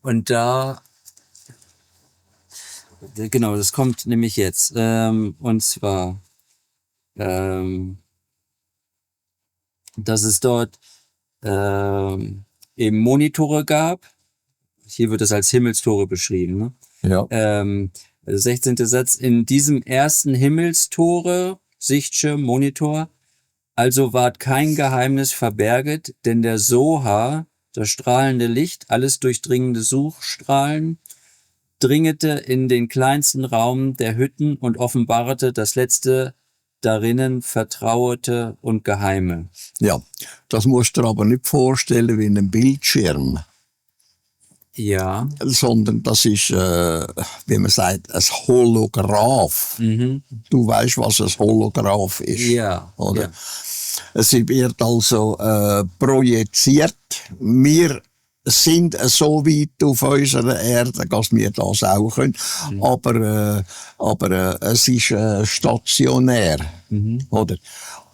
Und da, genau, das kommt nämlich jetzt. Und zwar, dass es dort eben Monitore gab. Hier wird es als Himmelstore beschrieben. Ne? Ja. 16. Satz. In diesem ersten Himmelstore, Sichtschirm, Monitor, also ward kein Geheimnis verberget, denn der Soha, das strahlende Licht, alles durchdringende Suchstrahlen, dringete in den kleinsten Raum der Hütten und offenbarte das letzte darinnen Vertrauete und Geheime. Ja, das musst du dir aber nicht vorstellen wie ein Bildschirm. Ja. Sondern das ist, wie man sagt, ein Holograph. Mhm. Du weißt, was ein Holograph ist. Ja. Oder? Ja. Es wird also projiziert. Wir sind so weit auf unserer Erde, dass wir das auch können. Mhm. Aber es ist stationär. Mhm. Oder?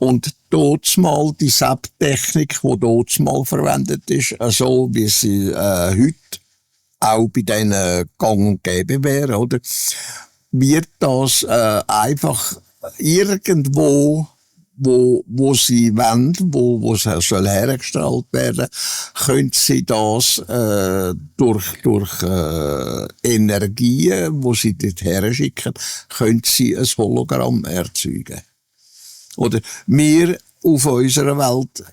Und dortmal die SAP-Technik, die dortmal verwendet ist, so wie sie heute auch bei denen gang und gäbe wäre, oder? Wird das einfach irgendwo, wo sie wollen, wo es soll hergestellt werden, können sie das durch Energien, wo sie dort her schicken, können sie ein Hologramm erzeugen. Oder wir auf unserer Welt,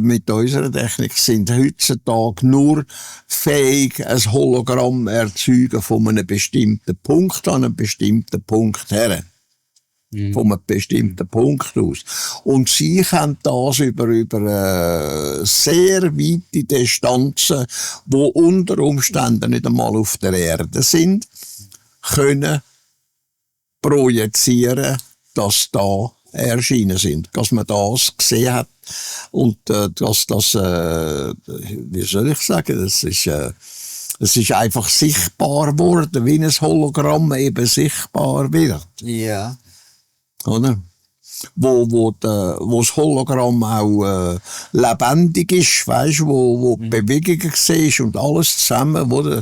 mit unserer Technik sind heutzutage nur fähig, ein Hologramm erzeugen von einem bestimmten Punkt an einem bestimmten Punkt her. Mhm. Von einem bestimmten Punkt aus. Und sie können das über sehr weite Distanzen, wo unter Umständen nicht einmal auf der Erde sind, können projizieren, dass da erschienen sind, dass man das gesehen hat und dass das, wie soll ich sagen, es ist einfach sichtbar geworden, wie ein Hologramm eben sichtbar wird. Ja. Oder? Wo das Hologramm auch lebendig ist, weißt, wo Bewegungen siehst und alles zusammen, wo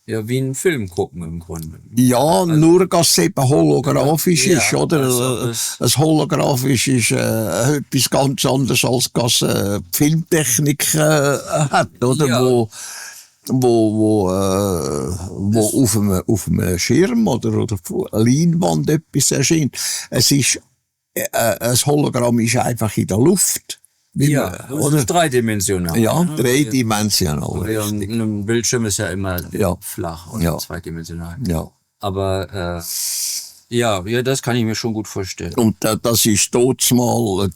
ja, wie einen Film gucken im Grunde. Ja, also, nur, dass es eben holographisch ist, oder? Also, ein holographisch ist etwas ganz anderes, als das Filmtechnik hat, oder? Ja. Wo auf einem Schirm oder auf einer Leinwand etwas erscheint. Ein Hologramm ist einfach in der Luft. Ja, das ist dreidimensional. Ja, dreidimensional. Ein Bildschirm ist ja immer flach und zweidimensional. Ja. Aber ja, das kann ich mir schon gut vorstellen. Und das ist mal,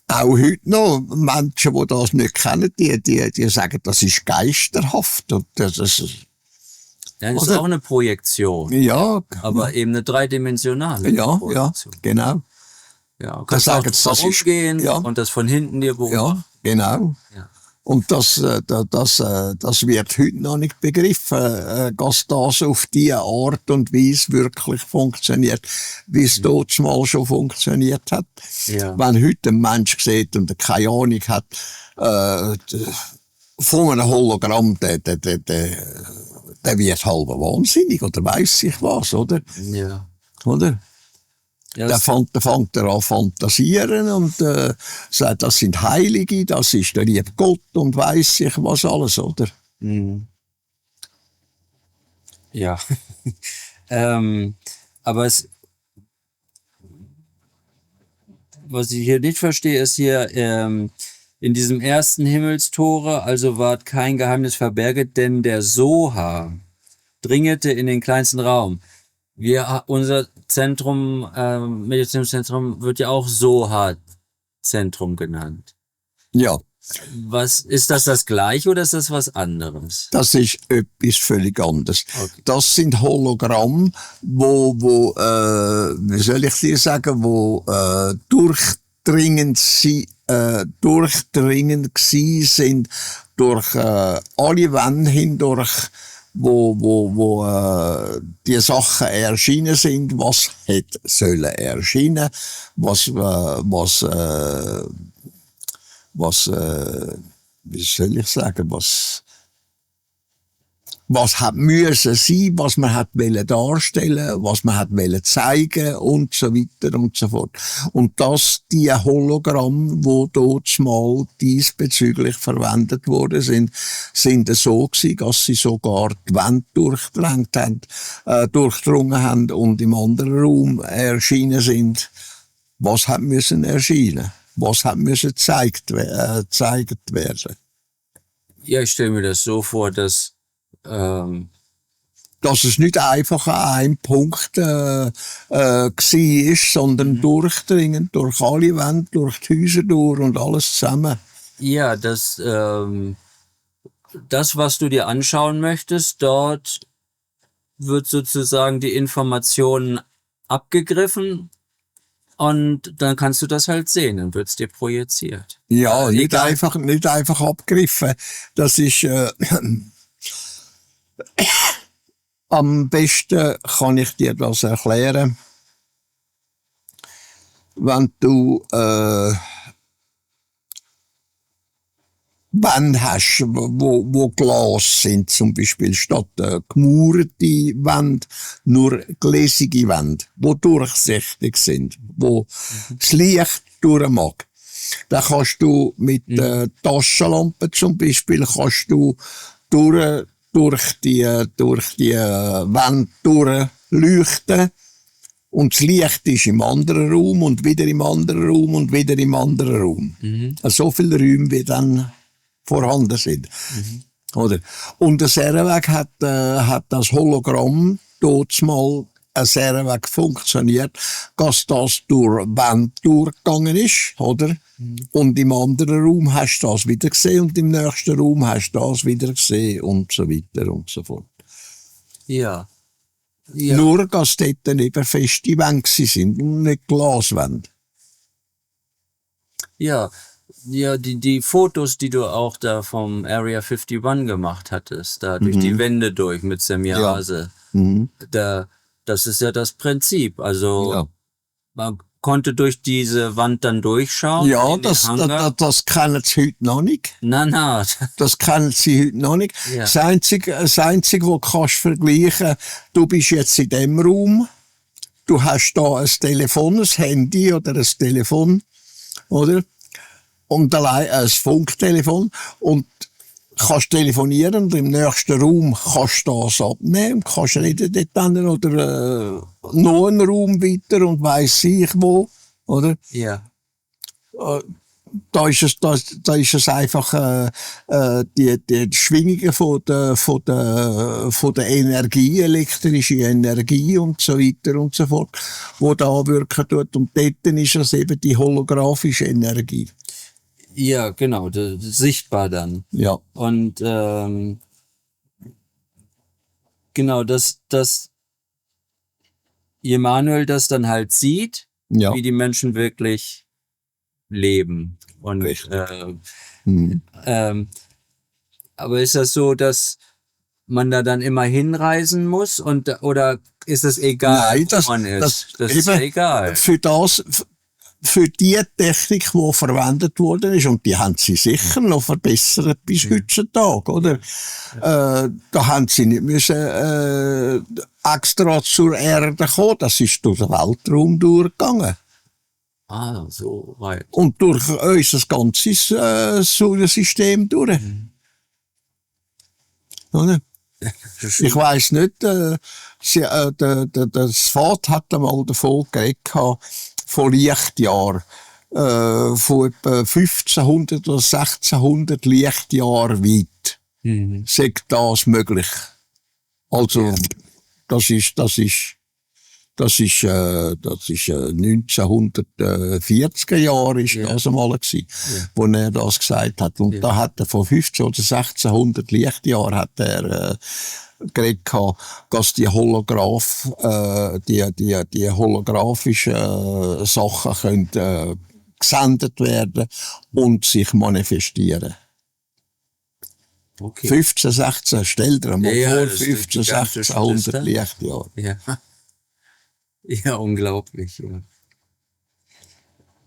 auch heute noch Menschen, die das nicht kennen, die sagen, das ist geisterhaft. Und das ist auch eine Projektion. Ja. Aber eben eine dreidimensionale Projektion. Ja, genau. Ja, kannst du auch gehen und das von hinten dir beobachten. Ja, genau. Ja. Und das wird heute noch nicht begriffen, dass das auf diese Art und Weise wirklich funktioniert, wie es dort mal schon funktioniert hat. Ja. Wenn heute ein Mensch sieht und keine Ahnung hat, von einem Hologramm, der wird halb wahnsinnig oder weiss ich was, oder? Ja. Oder? Ja, der fängt an fantasieren und sagt, das sind Heilige, das ist der liebe Gott und weiss ich was alles, oder? Mhm. Ja. Aber was ich hier nicht verstehe, ist hier in diesem ersten Himmelstore, also ward kein Geheimnis verberget, denn der Soha dringete in den kleinsten Raum. Unser Zentrum, Medizinzentrum wird ja auch Soha-Zentrum genannt. Ja. Was, ist das gleiche oder ist das was anderes? Das ist etwas völlig anderes. Okay. Das sind Hologramme, wo wie soll ich dir sagen, wo durchdringend gsi sind durch alle Wände hindurch, wo die Sachen erschienen sind, was hätte sollen erscheinen, wie soll ich sagen, was hat müssen sein, was man hat wollen darstellen, was man hat wollen zeigen und so weiter und so fort. Und die Hologramm, wo dort mal diesbezüglich verwendet worden sind so gewesen, dass sie sogar die Wand durchdrungen haben und im anderen Raum erschienen sind. Was hat müssen erscheinen? Was hat müssen gezeigt werden? Ja, ich stelle mir das so vor, dass es nicht einfach an einem Punkt war, sondern durchdringend durch alle Wände, durch die Häuser durch und alles zusammen. ja, das, was du dir anschauen möchtest, dort wird sozusagen die Information abgegriffen und dann kannst du das halt sehen, dann wird's dir projiziert. Ja, nicht egal. einfach abgegriffen. Das ist am besten kann ich dir das erklären, wenn du Wände hast, wo Glas sind, zum Beispiel statt gemauerte Wände, nur gläsige Wände, wo durchsichtig sind, wo das Licht durch mag. Da kannst du mit Taschenlampe zum Beispiel kannst du durch die Wand durchleuchten und das Licht ist im anderen Raum und wieder im anderen Raum und wieder im anderen Raum. So viele Räume wie dann vorhanden sind. Oder? Und der Serreweg hat das Hologramm dort mal ein Serreweg funktioniert, dass das durch Wand durchgegangen ist, oder? Und im anderen Raum hast du das wieder gesehen und im nächsten Raum hast du das wieder gesehen und so weiter und so fort. Ja. Ja. Nur, dass dort eben feste Wände sind und nicht Glaswände. Ja, die Fotos, die du auch da vom Area 51 gemacht hattest, da durch die Wände durch mit Semiramise, das ist ja das Prinzip. Also man konnte durch diese Wand dann durchschauen. Ja, das kennen sie heute noch nicht. Na. Das kennen sie heute noch nicht. Ja. Das Einzige, was du kannst vergleichen, du bist jetzt in dem Raum, du hast da ein Telefon, ein Handy oder ein Telefon, oder? Und allein ein Funktelefon und kannst telefonieren und im nächsten Raum kannst du das abnehmen, kannst reden dort dann oder noch einen Raum weiter und weiss ich wo, oder? Ja. Da ist es einfach die Schwingungen von der Energie, elektrische Energie und so weiter und so fort, wo da wirken tut. Und dort ist es eben die holographische Energie. Ja, genau, sichtbar dann. Ja. Und genau, dass Emanuel das dann halt sieht, wie die Menschen wirklich leben. Und aber ist das so, dass man da dann immer hinreisen muss oder ist es egal? Nein, das ist egal. Für die Technik, die verwendet worden ist, und die haben sie sicher noch verbessert bis heutzutage, oder? Da haben sie nicht müssen extra zur Erde kommen, das ist durch den Weltraum durchgegangen. Ah, so weit. Und durch unser ganzes Sonnensystem durch. Oder? Ich weiss nicht, das Vater hat einmal davon geredet, von Lichtjahren, von etwa 1500 oder 1600 Lichtjahre weit. Sei das möglich. Also, das ist 1940er Jahre ist das einmal gewesen, wo er das gesagt hat. Und da hat er von 15 oder 1600 Lichtjahren hat er geredet, dass die die holographischen Sachen können gesendet werden und sich manifestieren. Okay. 15, 16, stell dir mal vor, das 15, ist 1600 Lichtjahre. Ja. Ja, unglaublich. Ja.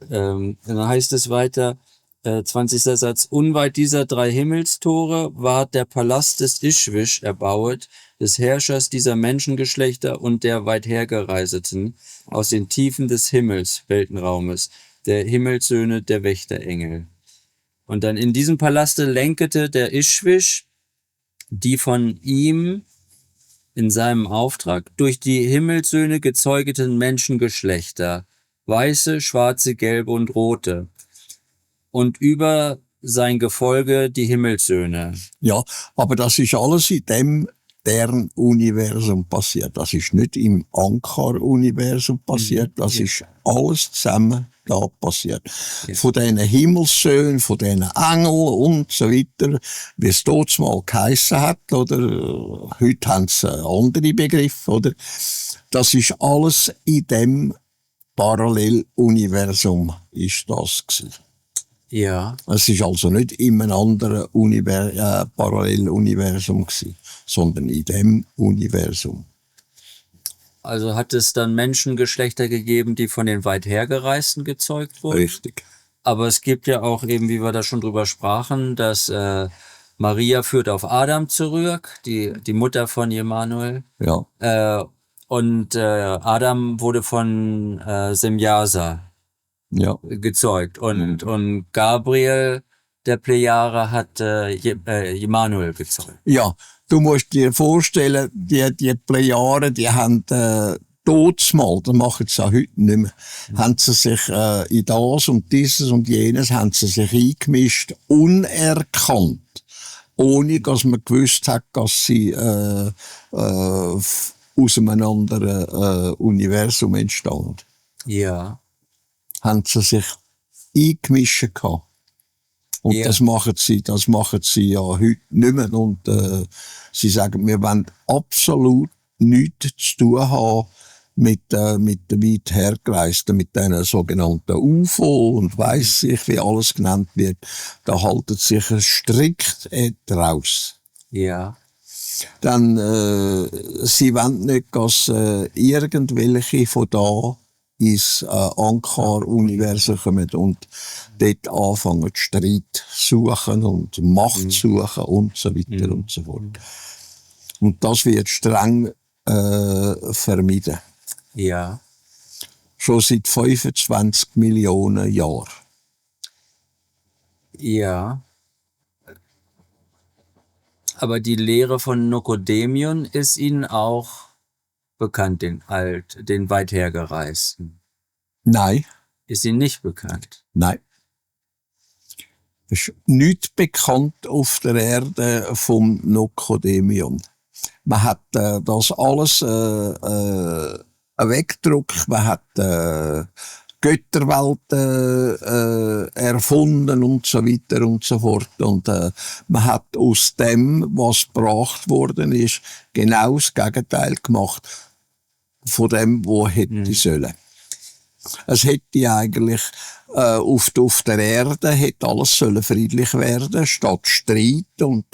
Dann heißt es weiter, 20. Satz. Unweit dieser 3 Himmelstore ward der Palast des Ischwisch erbauet, des Herrschers dieser Menschengeschlechter und der weithergereiseten aus den Tiefen des Himmels, Weltenraumes, der Himmelssöhne der Wächterengel. Und dann in diesem Palaste lenkete der Ischwisch die von ihm in seinem Auftrag durch die Himmelssöhne gezeugeten Menschengeschlechter, weiße, schwarze, gelbe und rote, und über sein Gefolge die Himmelssöhne. Ja, aber das ist alles in dem deren Universum passiert. Das ist nicht im Ankar-Universum passiert. Das ist alles zusammen da passiert. Ja. Von diesen Himmelssöhnen, von diesen Engeln und so weiter, wie es dort mal geheissen hat, oder heute haben sie andere Begriffe, oder? Das ist alles in dem Paralleluniversum ist das gewesen. Ja. Es ist also nicht in einem anderen Paralleluniversum gewesen, sondern in dem Universum. Also hat es dann Menschengeschlechter gegeben, die von den Weithergereisten gezeugt wurden? Richtig. Aber es gibt ja auch eben, wie wir da schon drüber sprachen, dass Maria führt auf Adam zurück, die Mutter von Emanuel. Ja. Und Adam wurde von Semjasa Ja. gezeugt. Und Gabriel, der Plejare, hat Emanuel gezeugt. Ja, du musst dir vorstellen, die Plejaren, die haben mal, das machen sie auch heute nicht mehr, haben sie sich in das und dieses und jenes haben sie sich eingemischt, unerkannt, ohne dass man gewusst hat, dass sie aus einem anderen Universum entstanden. Ja. Haben sie sich eingemischt gehabt. Und Ja. das machen sie ja heute nicht mehr. Und sie sagen, wir wollen absolut nichts zu tun haben mit den weit hergereisten, mit diesen sogenannten UFO und weiss ich, wie alles genannt wird. Da halten sich strikt draus. Ja. Dann, sie wollen nicht, dass irgendwelche von da ins Ankar-Universum kommen und dort anfangen, Streit suchen und Macht suchen und so weiter und so fort. Und das wird streng vermieden. Ja. Schon seit 25 Millionen Jahren. Ja. Aber die Lehre von Nokodemion ist ihnen auch bekannt, den Weithergereisten. Nein, Ist ihnen nicht bekannt. nein. Es ist nichts bekannt auf der Erde vom Nokodemion. Man hat das alles weggedruckt, man hat Götterwelten erfunden und so weiter und so fort. Und man hat aus dem, was gebracht worden ist, genau das Gegenteil gemacht von dem, was hätte sollen. Es hätte eigentlich auf der Erde hätte alles sollen friedlich werden, statt Streit und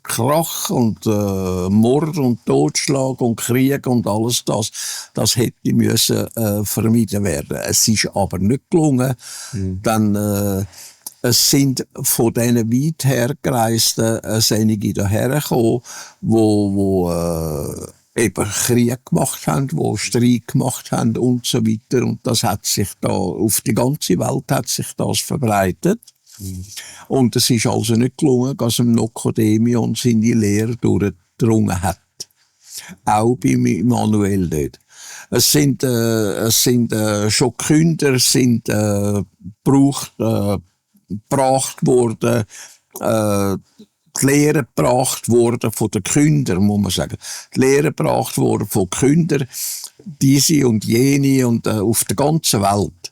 Krach und Mord und Totschlag und Krieg und alles das. Das hätte müssen vermieden werden. Es ist aber nicht gelungen. Dann es sind von diesen weit hergereisten einige dahergekommen, wo eben Krieg gemacht haben, wo Streit gemacht haben und so weiter. Und das hat sich da, auf die ganze Welt hat sich das verbreitet. Und es ist also nicht gelungen, dass im Nokodemion seine Lehre durchgedrungen hat. Auch beim Immanuel dort. Es sind schon Künder sind gebracht worden, die Lehre gebracht worden von den Kündern, muss man sagen. Die Lehre gebracht worden von Kündern, diese und jene und auf der ganzen Welt.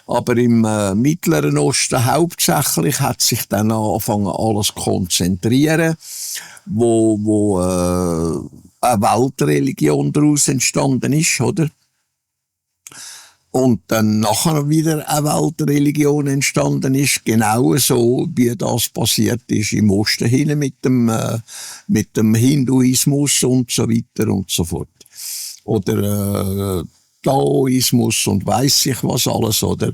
Aber im Mittleren Osten hauptsächlich hat sich dann angefangen, alles zu konzentrieren, wo eine Weltreligion daraus entstanden ist, oder? Und dann nachher wieder eine Weltreligion entstanden ist, genau so, wie das passiert ist im Osten hin mit dem Hinduismus und so weiter und so fort. Oder Taoismus und weiss ich was alles, oder?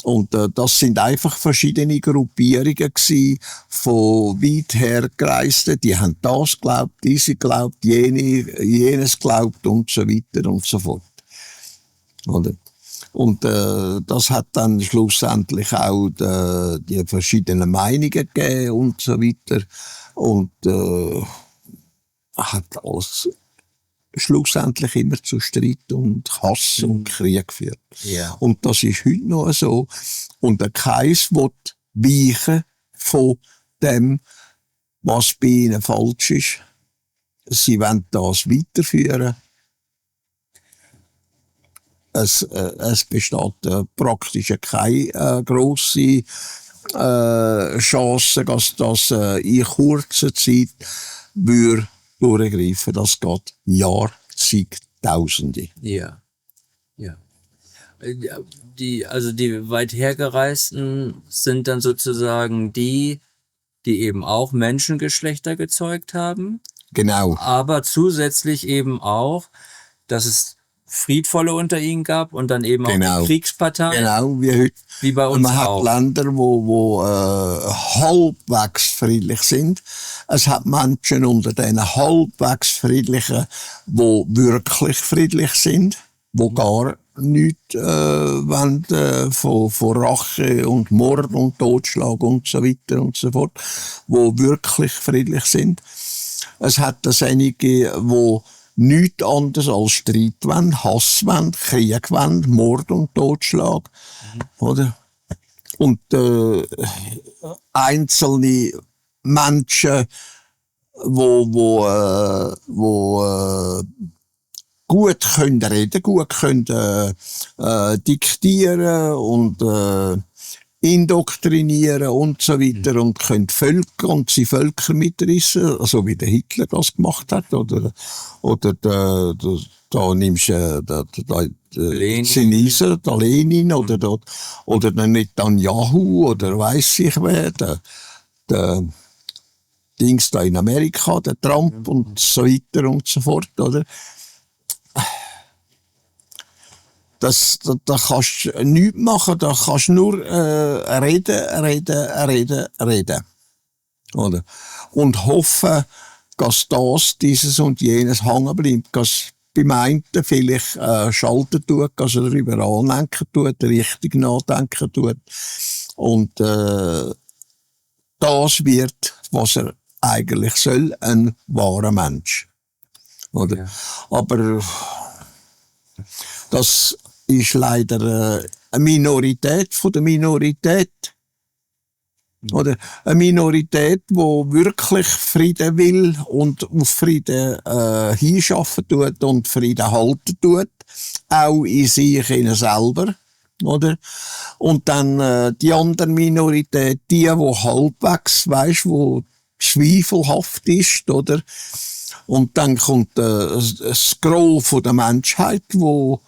Und das sind einfach verschiedene Gruppierungen gewesen, von weit her gereisten. Die haben das geglaubt, diese glaubt, jenes glaubt und so weiter und so fort. Oder? Und das hat dann schlussendlich auch die verschiedenen Meinungen gegeben und so weiter. Und hat alles schlussendlich immer zu Streit und Hass und Krieg geführt. Ja. Und das ist heute noch so. Und der Kreis will weichen von dem, was bei ihnen falsch ist. Sie wollen das weiterführen. Es besteht praktisch keine grosse Chance, dass das in kurzer Zeit würde durchgreifen. Das geht Jahrzehntausende. Ja. Ja. Also die weit hergereisten sind dann sozusagen die eben auch Menschengeschlechter gezeugt haben, Genau. aber zusätzlich eben auch, dass es Friedvolle unter ihnen gab und dann eben auch die Kriegsparteien. Genau, wie heute. Wie bei uns man auch. hat Länder, wo halbwegs friedlich sind. Es hat Menschen unter denen halbwegs Friedlichen, wo wirklich friedlich sind, wo gar nichts wollen, von Rache und Mord und Totschlag und so weiter und so fort, wo wirklich friedlich sind. Es hat das einige, wo nichts anderes als Streit wollen, Hass wollen, Krieg wollen, Mord und Totschlag. Oder? Und einzelne Menschen, wo gut können reden, gut können diktieren und indoktrinieren und so weiter und können Völker und sie Völker mitreissen, so wie der Hitler das gemacht hat, oder da nimmst du Zinise, der Lenin oder der Netanyahu oder weiss ich wer, der Dings da in Amerika, der Trump und so weiter und so fort, oder? Da kannst du nichts machen, da kannst du nur reden. Oder? Und hoffen, dass dieses und jenes hängen bleibt, dass beim einen vielleicht schalten tut, dass er überall denken tut, richtig nachdenken tut. Und das wird, was er eigentlich soll, ein wahrer Mensch. Oder? Ja. Aber das ist leider eine Minorität von der Minorität. Oder eine Minorität, die wirklich Frieden will und auf Frieden hinschaffen tut und Frieden halten tut. Auch in sich innen selber. Oder? Und dann die andere Minorität, die halbwegs, weisst, wo zweifelhaft ist, oder? Und dann kommt das Gros von der Menschheit, wo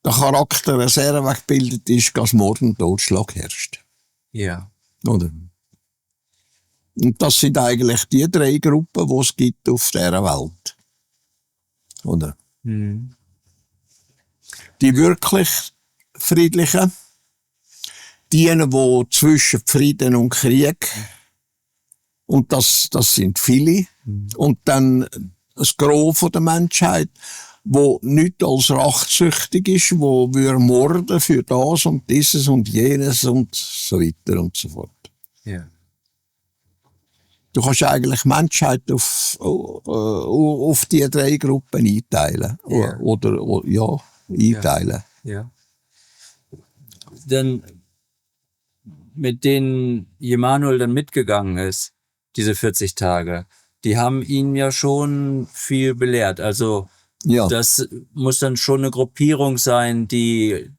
der Charakter sehr weggebildet ist, dass Mord und Totschlag herrscht. Ja. Oder? Und das sind eigentlich die 3 Gruppen, die es gibt auf dieser Welt. Oder? Mhm. Die wirklich Friedlichen, die zwischen Frieden und Krieg, und das sind viele, und dann das Gros von der Menschheit, wo nicht als rachsüchtig ist, wo wir morden für das und dieses und jenes und so weiter und so fort. Ja. Du kannst eigentlich Menschheit auf die 3 Gruppen einteilen. Ja. Oder einteilen. Ja. Denn mit denen Emanuel dann mitgegangen ist, diese 40 Tage, die haben ihn ja schon viel belehrt. Also das muss dann schon eine Gruppierung sein, die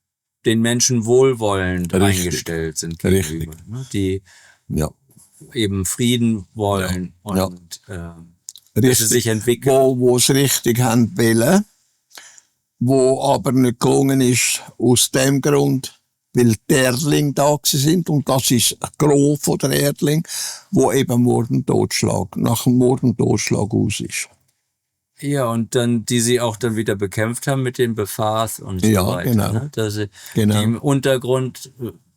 den Menschen wohlwollend eingestellt sind gegenüber, ne? Die eben Frieden wollen und dass sie sich entwickeln. Wo es richtig haben wollen, wo aber nicht gelungen ist, aus dem Grund, weil die Erdlinge da sind, und das ist ein Gros von der Erdling, wo eben Mord und Totschlag, nach dem Mord und Totschlag aus ist. Ja, und dann, die sie auch dann wieder bekämpft haben mit dem Befahrt und so weiter. Genau. Ne? Dass sie die im Untergrund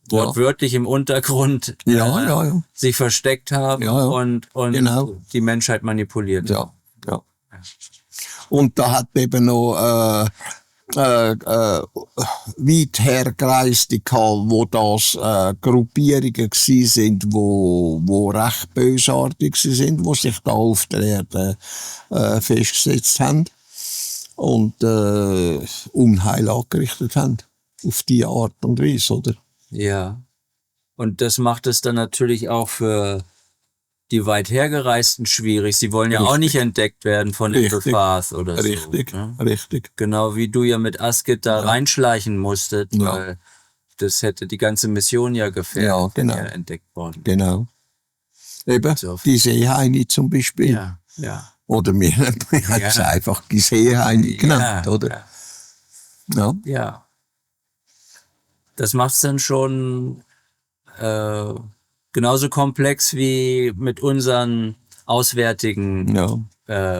wortwörtlich im Untergrund Ja. sich versteckt haben Ja. und Genau. die Menschheit manipuliert haben. Ja. Und da hat eben noch weit hergereiste gehabt, wo das Gruppierungen gsi sind, wo recht bösartig sind, wo sich da auf der Erde festgesetzt haben und Unheil angerichtet haben. Auf die Art und Weise, oder? Ja. Und das macht es dann natürlich auch für die weit hergereisten schwierig. Sie wollen ja auch nicht entdeckt werden von Edelfast oder so. Richtig. Genau wie du ja mit Asket da reinschleichen musstest, weil das hätte die ganze Mission ja gefährdet, wenn er entdeckt worden. Genau. Eben, die Seeheini zum Beispiel. Ja. Oder wir haben es einfach die Seeheini genannt, oder? Ja. Das macht es dann schon genauso komplex wie mit unseren Auswärtigen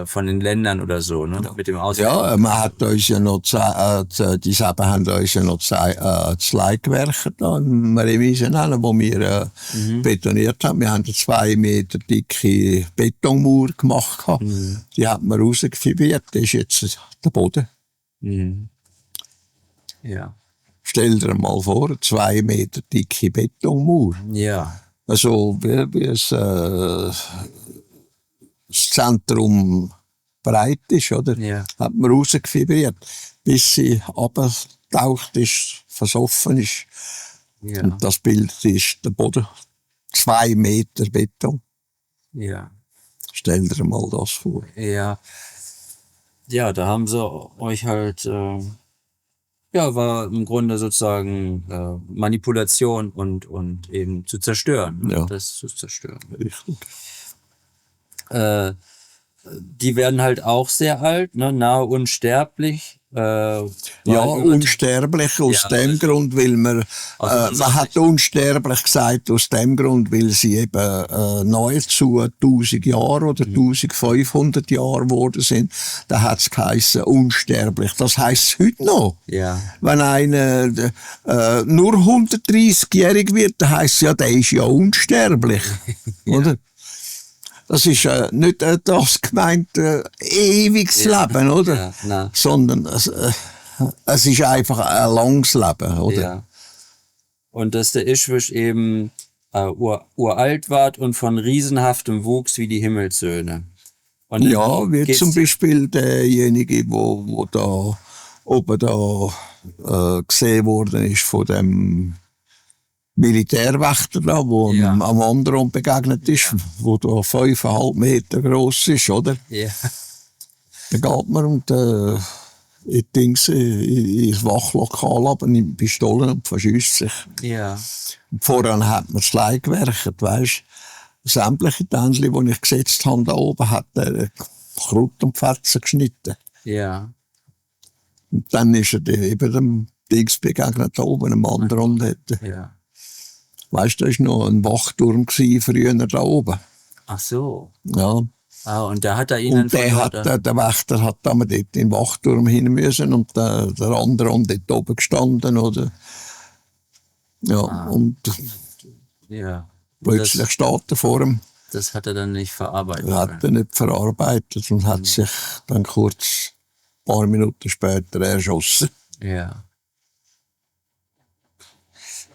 von den Ländern oder so, ne? Mit dem Auswärtigen. Ja, man hat uns ja noch die Sachen haben uns ja noch das Leitwerk da im Remisenhalle, wo wir betoniert haben. Wir haben eine 2 Meter dicke Betonmauer gemacht. Die hat man rausgefibriert, das ist jetzt der Boden. Ja. Stell dir mal vor, 2 Meter dicke Betonmauer. Ja. Also, wie es das Zentrum breit ist, oder? Ja. Hat man rausgefibriert, bis sie abgetaucht ist, versoffen ist. Ja. Und das Bild ist der Boden. 2 Meter Beton. Ja. Stell dir mal das vor. Ja. Ja, da haben sie euch halt, war im Grunde sozusagen Manipulation und eben zu zerstören. Ja. Das zu zerstören. Richtig. Die werden halt auch sehr alt, ne? Nahe unsterblich. Unsterblich aus dem Grund, weil man hat unsterblich gesagt, aus dem Grund, weil sie eben nahezu 1000 Jahre oder 1500 Jahre geworden sind. Da hat es geheißen, unsterblich. Das heisst heute noch. Ja. Wenn einer nur 130-jährig wird, dann heisst es ja, der ist ja unsterblich. Oder? Das ist nicht das gemeinte ewiges Leben, oder? Ja, sondern es ist einfach ein langes Leben, oder? Ja. Und dass der Ischwisch eben uralt ward und von riesenhaftem Wuchs wie die Himmelssöhne. Und wie zum Beispiel derjenige, wo da oben da gesehen worden ist von dem Militärwächter da, wo am Andron begegnet ist, wo da 5,5 Meter gross ist, oder? Ja. Da geht man und ins Wachlokal ab, nimmt Pistolen und verschießt sich. Ja. Und voran hat man das Leid gewerkt, weisst. Sämtliche Tänzli, die ich gesetzt habe da oben, hat er Krut und Fetzen geschnitten. Ja. Und dann ist er eben dem Dings begegnet da oben, am Andron dort. Ja. Weisst du, da war noch ein Wachturm früher da oben. Ach so. Ja. Und da hat er ihnen und der Wächter hat da dort in den Wachturm hin müssen und der andere dort oben gestanden, oder? Ja, und plötzlich steht er vor ihm. Das hat er dann nicht verarbeitet. Hat er nicht verarbeitet und hat sich dann kurz, ein paar Minuten später erschossen. Ja.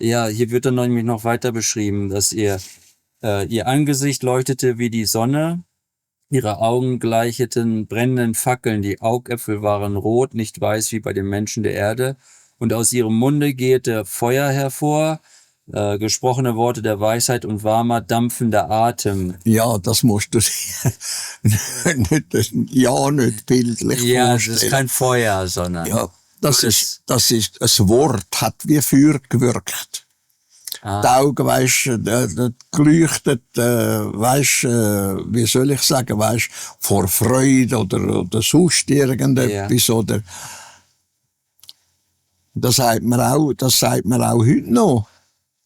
Ja, hier wird dann nämlich noch weiter beschrieben, dass ihr Angesicht leuchtete wie die Sonne, ihre Augen gleicheten brennenden Fackeln, die Augäpfel waren rot, nicht weiß wie bei den Menschen der Erde, und aus ihrem Munde gehte Feuer hervor, gesprochene Worte der Weisheit und warmer, dampfender Atem. Ja, das musst du nicht bildlich vorstellen. Ja, das ist kein Feuer, sondern... Ja. Das ist, ein Wort hat wie Feuer gewirkt. Die Augen, weisst, geleuchtet, weisst, wie soll ich sagen, weisst, vor Freude oder sonst irgendetwas, oder. Das sagt man auch heute noch.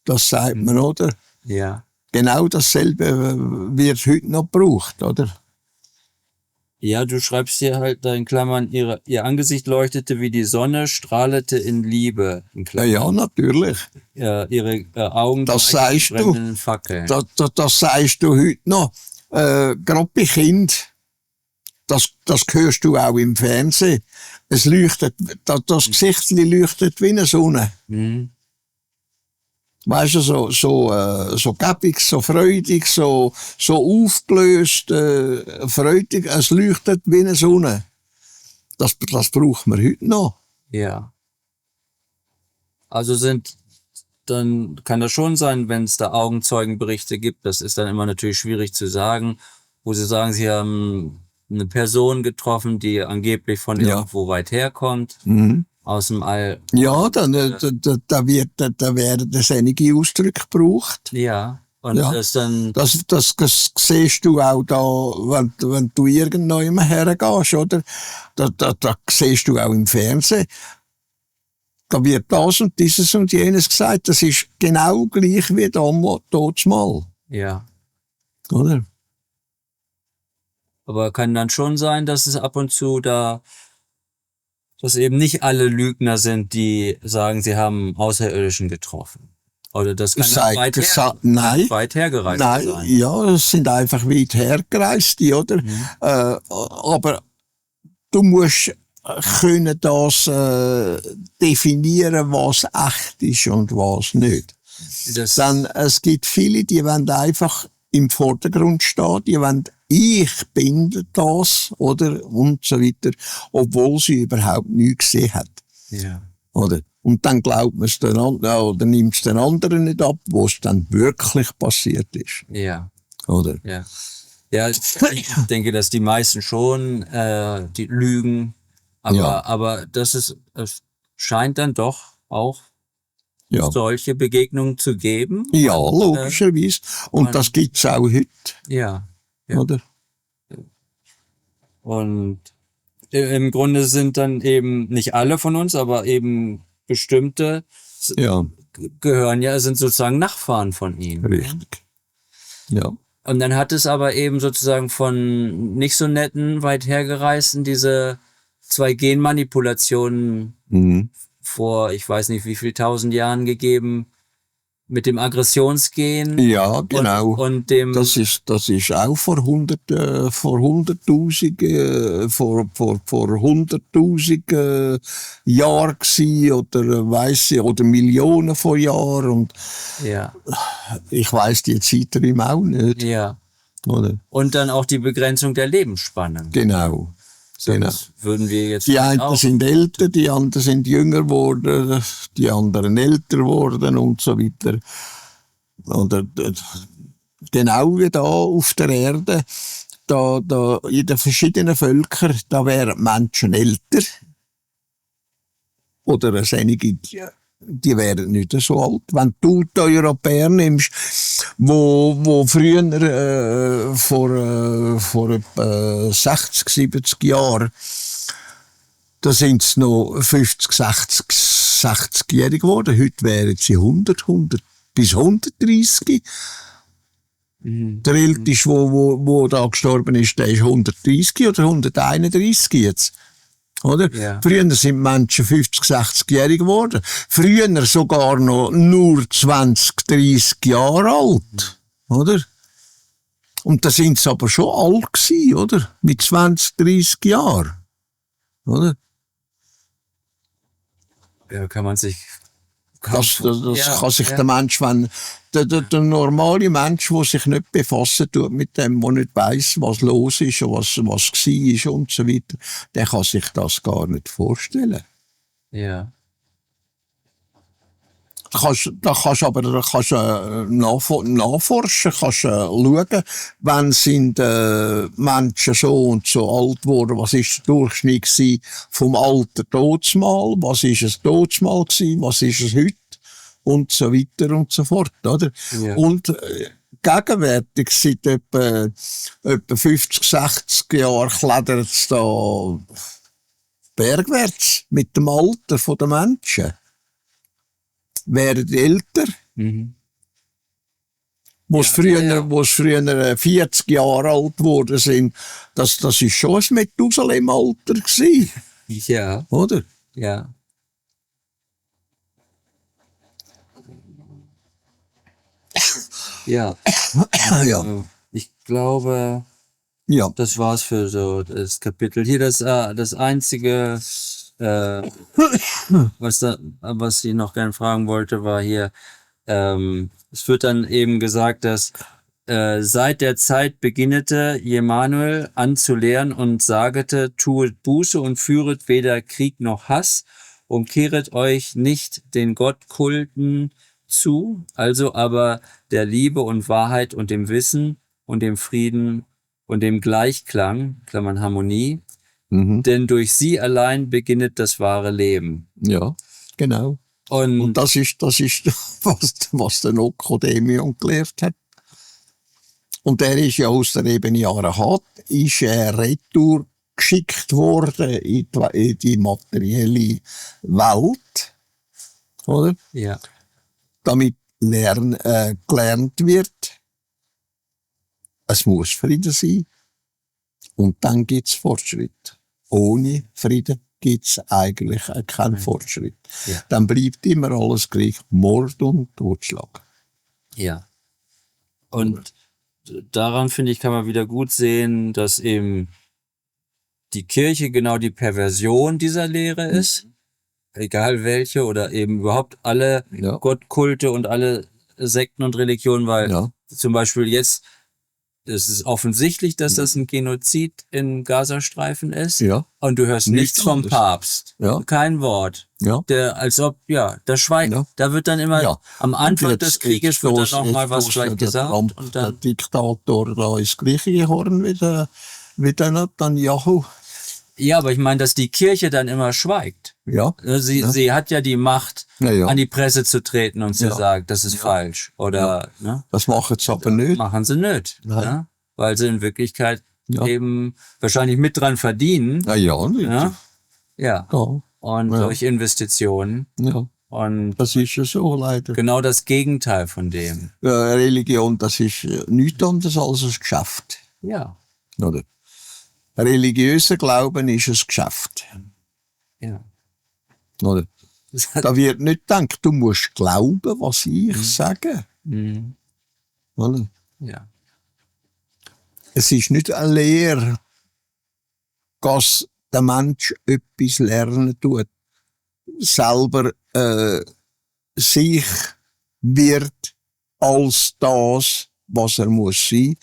Das sagt man, oder? Ja. Genau dasselbe wird heute noch gebraucht, oder? Ja, du schreibst hier halt da in Klammern, ihr Angesicht leuchtete wie die Sonne, strahlete in Liebe. In Ja, ja, natürlich. Ihre Augen Das gleichen sagst du. brennenden Fackeln. Das sagst du heute noch. Gerade bei Kind. Das hörst du auch im Fernsehen. Es leuchtet, das Gesicht leuchtet wie eine Sonne. Mhm. Weißt du, so gäbig, so freudig, so aufgelöst, freudig. Es leuchtet wie eine Sonne. Das braucht man heute noch. Ja. Also dann kann das schon sein, wenn es da Augenzeugenberichte gibt, das ist dann immer natürlich schwierig zu sagen, wo sie sagen, sie haben eine Person getroffen, die angeblich von irgendwo weit herkommt, aus dem All. Ja, da werden einige Ausdrücke gebraucht. Ja. Und Ja. das dann. Das siehst du auch da, wenn du irgendwann hergehst, oder? Da siehst du auch im Fernsehen. Da wird das und dieses und jenes gesagt. Das ist genau gleich wie damals mal. Ja. Oder? Aber kann dann schon sein, dass es ab und zu dass eben nicht alle Lügner sind, die sagen, sie haben Außerirdischen getroffen. Oder das kann weit hergereist sein. Ja, es sind einfach weit hergereiste, oder? Aber du musst können das definieren, was echt ist und was nicht. Dann, es gibt viele, die wollen einfach im Vordergrund stehen, die wollen, ich bin das, oder, und so weiter, obwohl sie überhaupt nichts gesehen hat. Ja. Oder? Und dann glaubt man es den anderen, oder nimmt es den anderen nicht ab, wo es dann wirklich passiert ist. Ja. Oder? Ja. Ja, ich denke, dass die meisten schon, die lügen. Aber es scheint dann doch auch solche Begegnungen zu geben. Ja, logischerweise. Und das gibt's auch heute. Ja. Oder? Und im Grunde sind dann eben nicht alle von uns, aber eben bestimmte sind sozusagen Nachfahren von ihm. Richtig. Ja. Und dann hat es aber eben sozusagen von nicht so netten, weit hergereisten diese 2 Genmanipulationen vor, ich weiß nicht wie viel 1000 Jahren gegeben, mit dem Aggressionsgen. Ja, genau. Und dem. Das ist auch vor 100.000 Jahren gewesen, oder Millionen von Jahren. Und ich weiss die Zeiträume auch nicht. Ja. Oder? Und dann auch die Begrenzung der Lebensspanne. Genau. Sonst würden wir jetzt die einen sind älter, die anderen sind jünger geworden, die anderen älter geworden und so weiter. Oder genau wie da auf der Erde, da in den verschiedenen Völkern, da wären Menschen älter. Oder einige, die wären nicht so alt. Wenn du die Europäer nimmst, wo früher, vor etwa 60, 70 Jahren, da sind sie noch 50, 60-jährig geworden. Heute wären sie 100 bis 130. Der älteste, wo da gestorben ist, der ist 130 oder 131 jetzt. Oder? Ja. Früher sind Menschen 50, 60-jährig geworden. Früher sogar noch nur 20, 30 Jahre alt. Oder? Und da sind sie aber schon alt gewesen, oder? Mit 20, 30 Jahren. Oder? Ja, kann man sich. Das kann sich der Mensch, wenn der normale Mensch, der sich nicht befassen tut mit dem, der nicht weiss, was los ist und was war und so weiter, der kann sich das gar nicht vorstellen. Ja. Da kannst nachforschen, kannst schauen, wann sind Menschen so und so alt geworden, was ist der Durchschnitt vom Alter totsmal, was ist es totsmal gewesen, was ist es heute und so weiter und so fort, oder? Ja. Und gegenwärtig, seit etwa 50, 60 Jahren klettert es da bergwärts mit dem Alter der Menschen. Werden älter. Wo's früher 40 Jahre alt geworden sind, das ist schon ein Methusalem-Alter gewesen, Ja, oder? ja. Ja, Ja, ich glaube, ja, das war's für so das Kapitel. Hier das einzige, was ich noch gerne fragen wollte, war hier, es wird dann eben gesagt, dass seit der Zeit beginnete Jemanuel an zu lehren und sagete, tuet Buße und führet weder Krieg noch Hass und kehret euch nicht den Gottkulten zu, also aber der Liebe und Wahrheit und dem Wissen und dem Frieden und dem Gleichklang, Klammern Harmonie, denn durch sie allein beginnet das wahre Leben. ja, genau. Und Und das ist was der Nokodemion gelehrt hat. Und der ist ja aus der Ebene Arahat, ist retour geschickt worden in die materielle Welt, oder? ja, Damit gelernt wird, es muss Frieden sein. Und dann gibt's Fortschritt. Ohne Frieden gibt's eigentlich keinen Fortschritt. Ja. Dann bleibt immer alles gleich. Mord und Totschlag. ja. Und daran, finde ich, kann man wieder gut sehen, dass eben die Kirche genau die Perversion dieser Lehre ist, egal welche, oder eben überhaupt alle Ja. Gottkulte und alle Sekten und Religionen, weil Ja. zum Beispiel jetzt, es ist offensichtlich, dass das ein Genozid im Gazastreifen ist. Ja. Und du hörst Nichts nichts vom anderes. Papst. Ja. Kein Wort. Ja. Als ob, da schweigt. Ja. Da wird dann immer, Ja. am Anfang Jetzt- des Krieges jetzt wird los- dann noch mal jetzt was los vielleicht der gesagt. Trump, Und der dann, Diktator da ins gleiche Horn wieder Netanyahu. ja, aber ich meine, dass die Kirche dann immer schweigt. Ja. Sie hat ja die Macht, Ja. an die Presse zu treten und zu Ja. sagen, das ist falsch. Oder, ne? Das machen sie aber nicht. Machen sie nicht. Nein. Ne? Weil sie in Wirklichkeit Ja. eben wahrscheinlich mit dran verdienen. Ja, ja, nicht. Ja. Ja. Ja. Und Ja. durch Investitionen. Ja. Und Das ist ja so, leider. genau das Gegenteil von dem. Religion, das ist nichts anderes als ein Geschäft. Ja. Oder? Religiöser Glauben ist ein Geschäft. Ja. Oder? Da wird nicht gedacht, du musst glauben, was ich sage. Mhm. Oder? Ja. Es ist nicht eine Lehre, dass der Mensch etwas lernen tut. Selber sich wird als das, was er muss sein,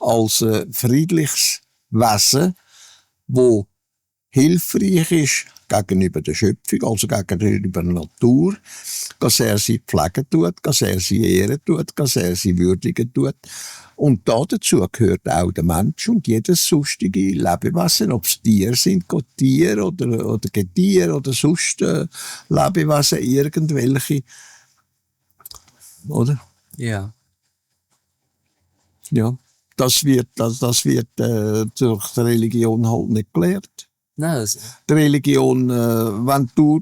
als ein friedliches Wesen, wo hilfreich ist gegenüber der Schöpfung, also gegenüber der Natur, dass er sie pflegen tut, dass er sie ehren tut, dass er sie würdigen tut. Und dazu gehört auch der Mensch und jedes sonstige Lebewesen, ob es Tiere sind, Tiere oder Getier oder sonst Lebewesen, irgendwelche. Oder? Ja. Ja. Das wird durch die Religion halt nicht gelehrt. Na, das, Die Religion, wenn du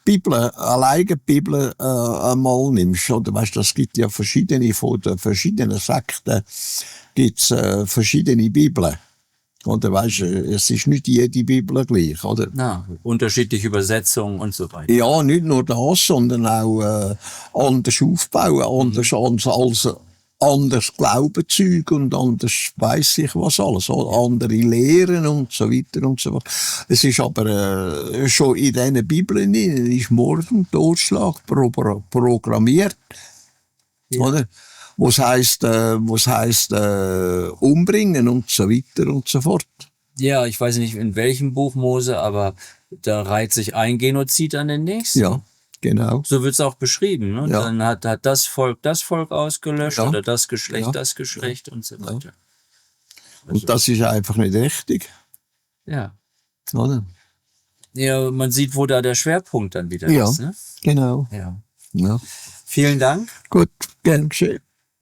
Bibel, alleine die Bibel einmal nimmst, oder weißt, das gibt ja verschiedene, von den verschiedenen Sekten gibt's verschiedene Bibeln. Oder weißt, es ist nicht jede Bibel gleich, oder? unterschiedliche Übersetzungen und so weiter. Ja, nicht nur das, sondern auch anders aufbauen, anders Glaubenzeug und anders weiss ich was alles, andere Lehren und so weiter und so fort. Es ist aber schon in diesen Bibeln ist Mord und Totschlag programmiert, Ja. oder? Was heisst umbringen und so weiter und so fort. Ja, ich weiß nicht in welchem Buch Mose, aber da reiht sich ein Genozid an den nächsten. Ja, genau. So wird's auch beschrieben. Ne? Ja. Dann hat das Volk ausgelöscht Ja. oder das Geschlecht Ja. das Geschlecht und so weiter. Und das ist einfach nicht richtig, Ja. oder? Ja, man sieht, wo da der Schwerpunkt dann wieder Ja. ist. Ne? Genau. Ja. Ja. Vielen Dank. Gut, gern geschehen.